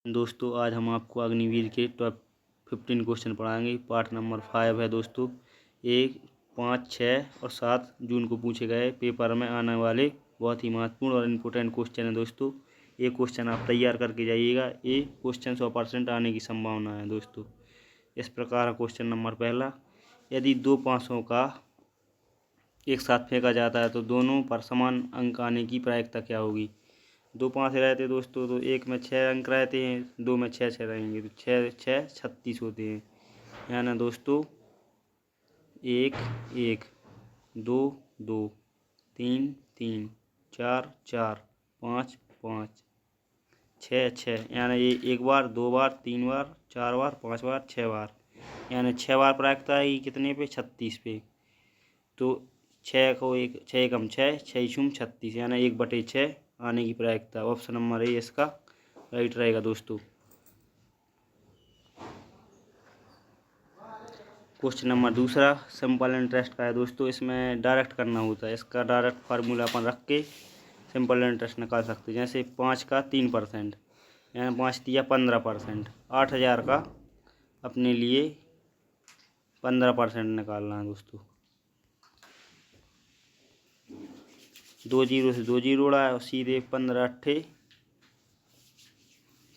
दोस्तों आज हम आपको अग्निवीर के टॉप 15 क्वेश्चन पढ़ाएंगे। पार्ट नंबर 5 है दोस्तों। 1, 5, 6 और 7 जून को पूछे गए पेपर में आने वाले बहुत ही महत्वपूर्ण और इम्पोर्टेंट क्वेश्चन है दोस्तों। ये क्वेश्चन आप तैयार करके जाइएगा। ये क्वेश्चन 100% आने की संभावना है दोस्तों। इस प्रकार क्वेश्चन नंबर पहला, यदि दो पाँचों का एक साथ फेंका जाता है तो दोनों पर समान अंक आने की प्रायिकता क्या होगी। दो पाँच रहते दोस्तों तो एक में 6 अंक रहते हैं, दो में 6 रहेंगे तो 6 6 36 होते हैं। यानी दोस्तों 1 1, 2 2, 3 3, 4 4, 5 5, 6 6। यानी ये एक बार, दो बार, तीन बार, चार बार, पाँच बार, 6 बार। यानी 6 बार प्रायिकता है कितने पे, 36 पे। तो 6 को एक 6 कम 6 6 छूम 36, यानी 1/6 आने की प्रायिकता। ऑप्शन नंबर ए इसका राइट रहेगा दोस्तों। क्वेश्चन नंबर दूसरा सिंपल इंटरेस्ट का है दोस्तों। इसमें डायरेक्ट करना होता है। इसका डायरेक्ट फार्मूला अपन रख के सिंपल इंटरेस्ट निकाल सकते हैं। जैसे 5 का 3%, यानी 5 दिया 15%। 8,000 का अपने लिए 15% निकालना है दोस्तों। 2 जीरो से 2 जीरो उड़ा है और सीधे 15 अट्ठे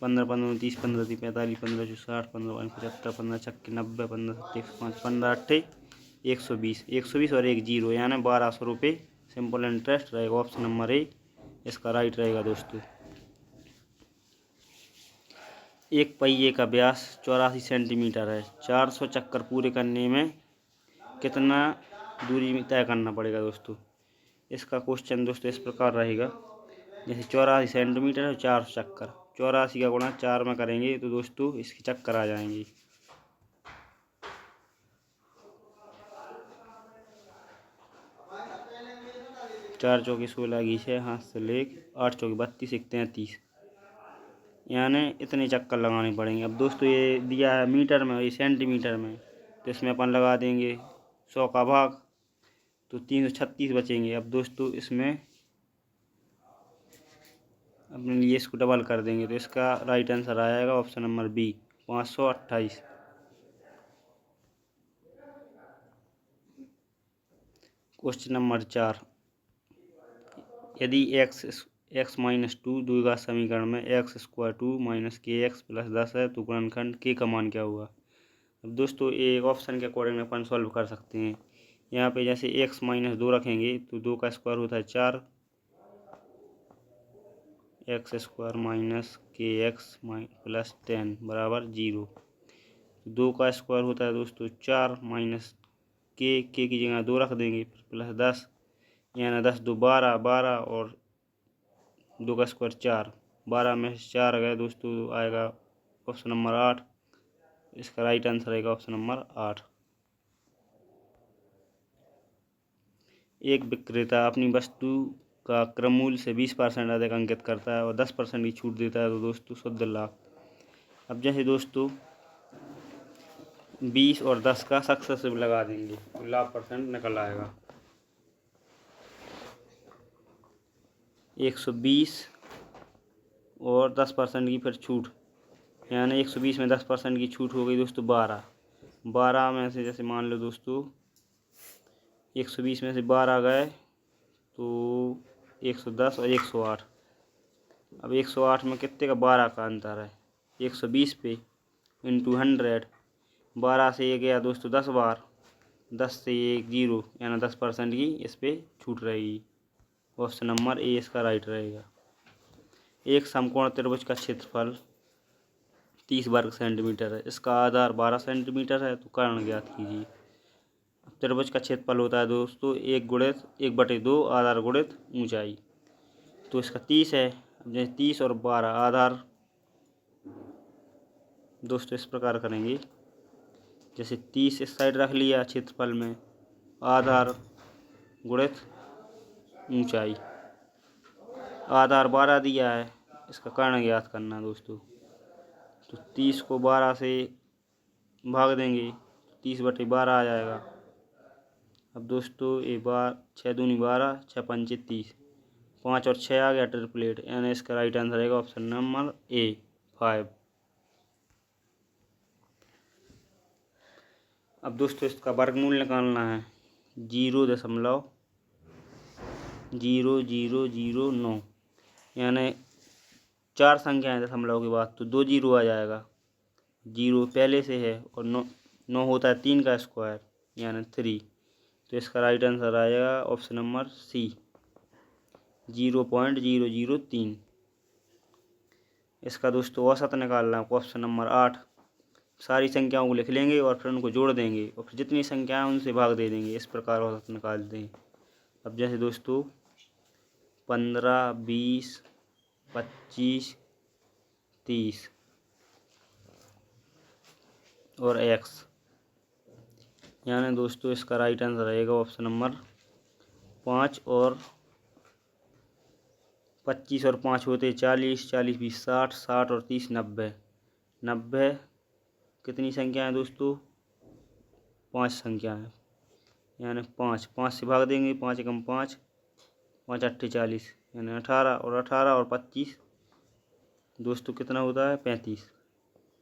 15 15 30 15 30 45 15 60 15 75 15 छक्के 90 15 7 105 15 अट्ठे 120 और एक जीरो, यानी 1200 रुपये सिंपल इंटरेस्ट रहेगा। ऑप्शन नंबर ए इसका राइट रहेगा दोस्तों। एक पहिए का व्यास 84 सेंटीमीटर है। 400 चक्कर पूरे करने में कितना दूरी में तय करना पड़ेगा दोस्तों। इसका क्वेश्चन दोस्तों इस प्रकार रहेगा। जैसे 84 सेंटीमीटर है, 400 चक्कर, 84 का गुणा 4 में करेंगे तो दोस्तों इसके चक्कर आ जाएंगे। चार चौके 16 घीसे हाथ से लेके 8 चौके 32 एक 33, यानी इतने चक्कर लगाने पड़ेंगे। अब दोस्तों ये दिया है मीटर में और ये सेंटीमीटर में, तो इसमें अपन लगा देंगे 100 का भाग, तो 336 बचेंगे। अब दोस्तों इसमें अपने लिए इसको डबल कर देंगे तो इसका राइट आंसर आएगा option number B 528। Question number 4, यदि x माइनस 2 द्विघात समीकरण में x square 2 minus K X plus 10 है तो गुणनखंड के का मान क्या होगा। अब दोस्तों एक ऑप्शन के अकॉर्डिंग अपन सॉल्व कर सकते हैं। यहाँ पे जैसे x माइनस 2 रखेंगे तो 2 का स्क्वायर होता है 4, x square minus K X plus 10 बराबर 0। 2 का स्क्वायर होता है दोस्तों 4 माइनस के की जगह 2 रख देंगे प्लस 10, यानी 10 2 12 12 और 2 का स्क्वायर 4, 12 में से 4 गए दोस्तों आएगा ऑप्शन नंबर 8। इसका राइट आंसर आएगा ऑप्शन नंबर 8। एक विक्रेता अपनी वस्तु का क्रम मूल्य से 20% अधिक अंकित करता है और 10% की छूट देता है तो दोस्तों शुद्ध लाभ। अब जैसे दोस्तों 20 और 10 का सक्सेसिव लगा देंगे तो लाभ परसेंट निकल आएगा। 120 और 10% की फिर छूट, यानी 120 में 10% की छूट हो गई दोस्तों 12। 12 में से जैसे मान लो दोस्तों 120 में से 12 गए तो 110 और 108। अब 108 में कितने का 12 का अंतर है, 120 पे इंटू 100, 12 से ये गया दोस्तों 10 बार, 10 से ये 0, यानी 10% की इस पर छूट रहेगी। ऑप्शन नंबर ए इसका राइट रहेगा। एक समकोण त्रिभुज का क्षेत्रफल 30 वर्ग सेंटीमीटर है। इसका आधार 12 सेंटीमीटर है तो कर्ण ज्ञात कीजिए। त्रिभुज का क्षेत्रफल होता है दोस्तों 1/2 आधार गुणित ऊंचाई, तो इसका 30 है। जैसे 30 और 12 आधार दोस्तों इस प्रकार करेंगे। जैसे 30 इस साइड रख लिया क्षेत्रफल में, आधार गुणित ऊंचाई, आधार 12 दिया है, इसका कर्ण ज्ञात करना दोस्तों। तो 30 को 12 से भाग देंगे, 30/12 आ जाएगा। अब दोस्तों एक बार 6 दूनी 12, 6 पंचे 30, 5 और 6 आ गया ट्रिपलेट, यानी इसका राइट आंसर रहेगा ऑप्शन नंबर ए 5। अब दोस्तों इसका वर्गमूल निकालना है। 0.0009 यानी 4 संख्याएं दशमलव के बाद तो 2 जीरो आ जाएगा। 0 पहले से है और 9 होता है 3 का स्क्वायर यानी 3। तो इसका राइट आंसर आएगा ऑप्शन नंबर सी 0.003। इसका दोस्तों औसत निकालना है ऑप्शन नंबर 8। सारी संख्याओं को लिख लेंगे और फिर उनको जोड़ देंगे और फिर जितनी संख्याएं उनसे भाग दे देंगे। इस प्रकार औसत निकालते हैं। अब जैसे दोस्तों 15, 20, 25, 30 और x यानी दोस्तों इसका राइट आंसर रहेगा ऑप्शन नंबर 5 और 25 और 5 होते 40, 40 20 60, 60 और 30 90। 90 कितनी संख्या है दोस्तों? 5 संख्या है यानी 5 से भाग देंगे। 5 एकम 5, 5 अट्ठे 40 यानी 18 और 18 और 25 दोस्तों कितना होता है? 35।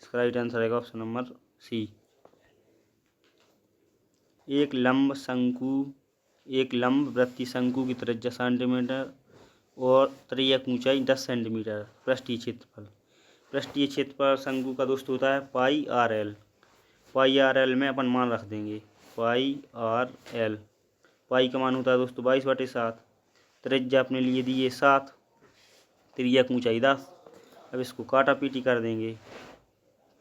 इसका राइट आंसर रहेगा ऑप्शन नंबर सी। एक लंब वृत्तीय शंकु की त्रिज्या सेंटीमीटर और त्रिज्यक ऊंचाई 10 सेंटीमीटर। पृष्ठीय क्षेत्रफल शंकु का दोस्तों होता है पाई आर एल। पाई आर एल में अपन मान रख देंगे पाई आर एल। पाई का मान होता है दोस्तों 22/7। त्रिज्या अपने लिए दी है 7, त्रिज्यक ऊंचाई 10। अब इसको काटा पीटी कर देंगे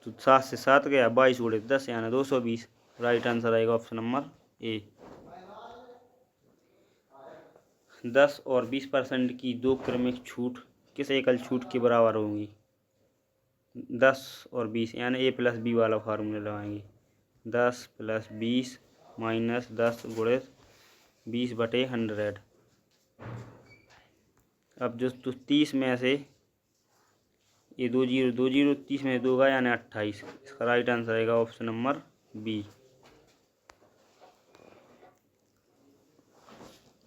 तो 7 से 7 गया, 22 गुणे 10 यानी 220। राइट आंसर आएगा ऑप्शन नंबर ए। 10 और 20% की दो क्रमिक छूट किस एकल छूट के बराबर होंगी? 10 और 20 यानी ए प्लस बी वाला फार्मूला लगाएंगे। 10 + 20 - 10 गुणे 20/100। अब जो 30 में से ये 2 जीरो 30 में 2 गया यानी 28। इसका राइट आंसर आएगा option number B.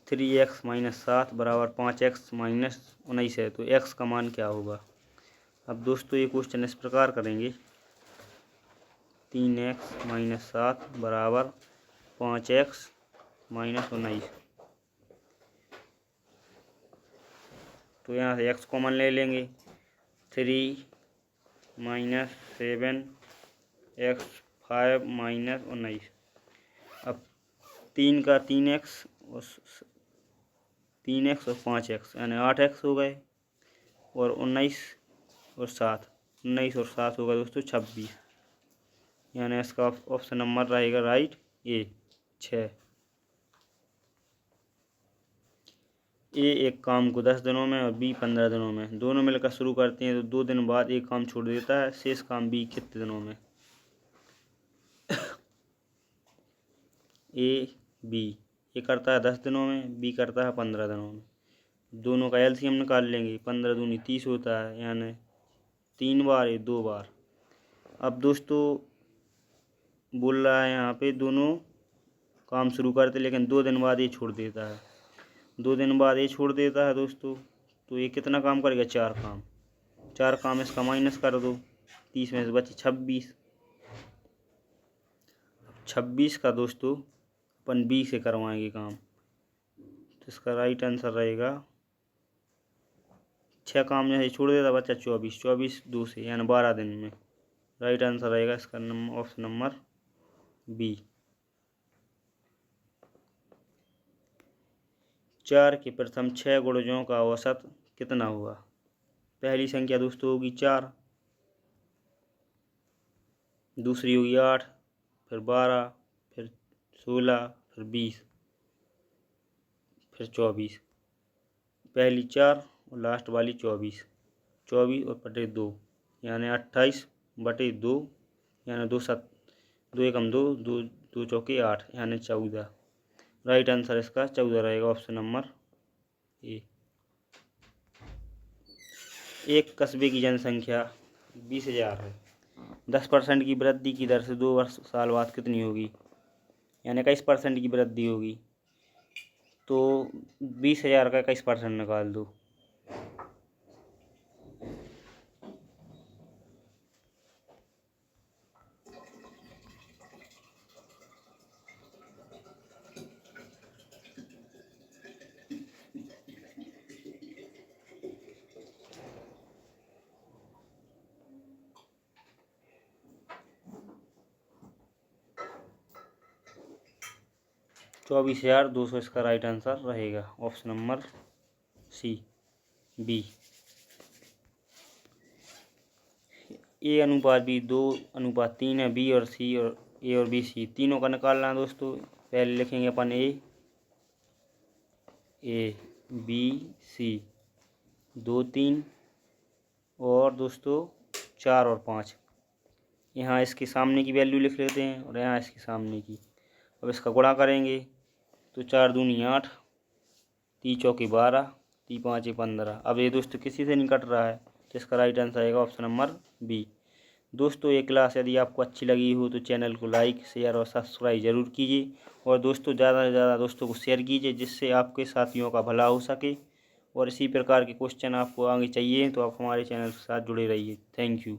3x - 7 = 5x - 19 है तो x का मान क्या होगा? अब दोस्तों ये क्वेश्चन इस प्रकार करेंगे। 3x - 7 = 5x - 19। तो यहाँ से x कॉमन ले लेंगे। 3 - 7 x 5 - 19। अब 3 का 3x और 5x यानी 8x हो गए और 19 और 7 होगा दोस्तों 26 यानी इसका ऑप्शन नंबर रहेगा राइट ए 6। ए एक काम को 10 दिनों में और बी 15 दिनों में दोनों मिलकर शुरू करते हैं तो 2 दिन बाद एक काम छोड़ देता है। शेष काम बी कितने दिनों में? ए करता है 10 दिनों में, बी करता है 15 दिनों में। दोनों का एलसीएम निकाल लेंगे। 15 दूनी 30 होता है यानी 3 बार, ये 2 बार। अब दोस्तों बोल रहा है यहाँ पे दोनों काम शुरू करते लेकिन 2 दिन बाद ये छोड़ देता है। 2 दिन बाद ये छोड़ देता है दोस्तों तो ये कितना काम करेगा? 4 काम इसका माइनस कर दो। 30 में से बचे 26। 26 का दोस्तों अपन बी से करवाएंगे काम तो इसका राइट आंसर रहेगा 6 काम जैसे छोड़ देता बच्चा 24 2 से यानी 12 दिन में। राइट आंसर रहेगा इसका ऑप्शन नंबर बी। 4 के प्रथम 6 गुणजों का औसत कितना हुआ? पहली संख्या दोस्तों होगी 4, दूसरी होगी 8, फिर 12, फिर 16, फिर 20, फिर 24। पहली 4 और लास्ट वाली 24। 24 और बटे 2 यानी 28/2 यानी 2 एकम 2, 2 चौके 8 यानी 14। राइट आंसर इसका 14 रहेगा ऑप्शन नंबर ए। एक कस्बे की जनसंख्या 20,000 है। 10% की वृद्धि की दर से 2 साल बाद कितनी होगी? यानी 21% की वृद्धि होगी। तो 20,000 का 21% निकाल दो। 24,200 इसका राइट आंसर रहेगा। Option number C, B. A/B 2/3 है। बी और सी और ए और बी सी तीनों का निकालना है दोस्तों। पहले लिखेंगे अपन ए बी सी 2 3 और दोस्तों 4 और 5। यहाँ इसके सामने की वैल्यू लिख लेते हैं और यहाँ इसके सामने की। अब इसका गुणा करेंगे तो 4 दूनी 8, 3 चौके 12, 3 5 15। अब ये दोस्तों किसी से नहीं कट रहा है, तो इसका राइट आंसर आएगा ऑप्शन नंबर बी। दोस्तों ये क्लास यदि आपको अच्छी लगी हो तो चैनल को लाइक शेयर और सब्सक्राइब जरूर कीजिए और दोस्तों ज़्यादा से ज़्यादा दोस्तों को शेयर कीजिए, जिससे आपके साथियों का भला हो सके। और इसी प्रकार के क्वेश्चन आपको आगे चाहिए तो आप हमारे चैनल के साथ जुड़े रहिए। Thank you.